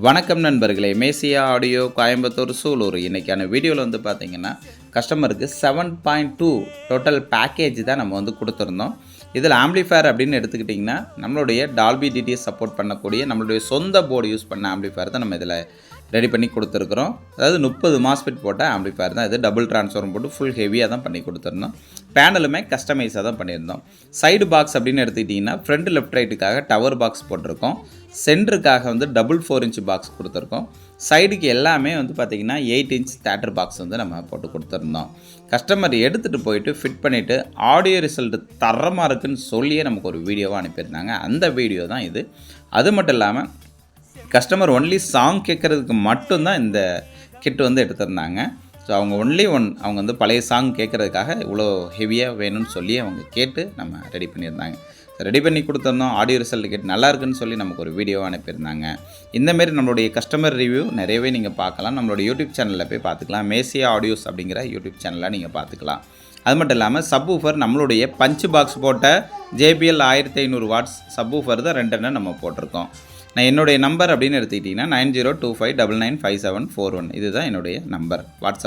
வணக்கம் நண்பர்களே, மேசியா ஆடியோ கோயம்புத்தூர் சூலூர். இன்றைக்கான வீடியோவில் வந்து பார்த்திங்கன்னா கஸ்டமருக்கு 7.2 டோட்டல் பேக்கேஜ் தான் நம்ம வந்து கொடுத்துருந்தோம். இதில் ஆம்பிளிஃபயர் அப்படின்னு எடுத்துக்கிட்டிங்கன்னா நம்மளுடைய டால்பி டிடிஎஸ் சப்போர்ட் பண்ணக்கூடிய நம்மளுடைய சொந்த போர்டு யூஸ் பண்ண ஆம்பிளிஃபயர் தான் நம்ம இதில் ரெடி பண்ணி கொடுத்துருக்குறோம். அதாவது 30 மாஸ்பெட் போட்ட ஆம்பிளிஃபயர் தான் இது. டபுள் ட்ரான்ஸ்ஃபார்மர் போட்டு ஃபுல் ஹெவியாக தான் பண்ணி கொடுத்துருந்தோம். பேனலுமே கஸ்டமைஸாக தான் பண்ணியிருந்தோம். சைடு பாக்ஸ் அப்படின்னு எடுத்துக்கிட்டிங்கன்னா ஃப்ரண்ட் லெஃப்ட் ரைட்டுக்காக டவர் பாக்ஸ் போட்டிருக்கோம். சென்டருக்காக வந்து டபுள் 4 இன்ச் பாக்ஸ் கொடுத்துருக்கோம். சைடுக்கு எல்லாமே வந்து பார்த்திங்கன்னா 8 இன்ச் தேட்டர் பாக்ஸ் வந்து நம்ம போட்டு கொடுத்துருந்தோம். கஸ்டமர் எடுத்துகிட்டு போயிட்டு ஃபிட் பண்ணிவிட்டு ஆடியோ ரிசல்ட் தரமாக இருக்குதுன்னு சொல்லியே நமக்கு ஒரு வீடியோவாக அனுப்பியிருந்தாங்க. அந்த வீடியோ தான் இது. அது மட்டும் இல்லாமல் கஸ்டமர் ஒன்லி சாங் கேட்குறதுக்கு மட்டும்தான் இந்த கிட் வந்து எடுத்திருந்தாங்க. ஸோ அவங்க அவங்க வந்து பழைய சாங் கேட்குறதுக்காக இவ்வளோ ஹெவியாக வேணும்னு சொல்லி அவங்க கேட்டு நம்ம ரெடி பண்ணியிருந்தாங்க. ரெடி பண்ணி கொடுத்துருந்தோம். ஆடியோ ரிசல்ட் கேட்டு நல்லா இருக்குன்னு சொல்லி நமக்கு ஒரு வீடியோவாக அனுப்பியிருந்தாங்க. இந்தமாரி நம்மளுடைய கஸ்டமர் ரிவ்யூ நிறையவே நீங்கள் பார்க்கலாம். நம்மளோட யூடியூப் சேனலில் போய் பார்த்துக்கலாம். மேசியா ஆடியோஸ் அப்படிங்கிற யூடியூப் சேனலில் நீங்கள் பார்த்துக்கலாம். அது மட்டும் இல்லாமல் சப்வூஃபர் நம்மளுடைய பஞ்ச் பாக்ஸ் போட்ட JBL 1500 வாட்ஸ் சப்வூஃபர் தான் 2 நம்ம போட்டிருக்கோம். நான் என்னுடைய நம்பர் அப்படின்னு எடுத்துக்கிட்டிங்கன்னா 9025995741. இதுதான் என்னுடைய நம்பர் வாட்ஸ்அப்.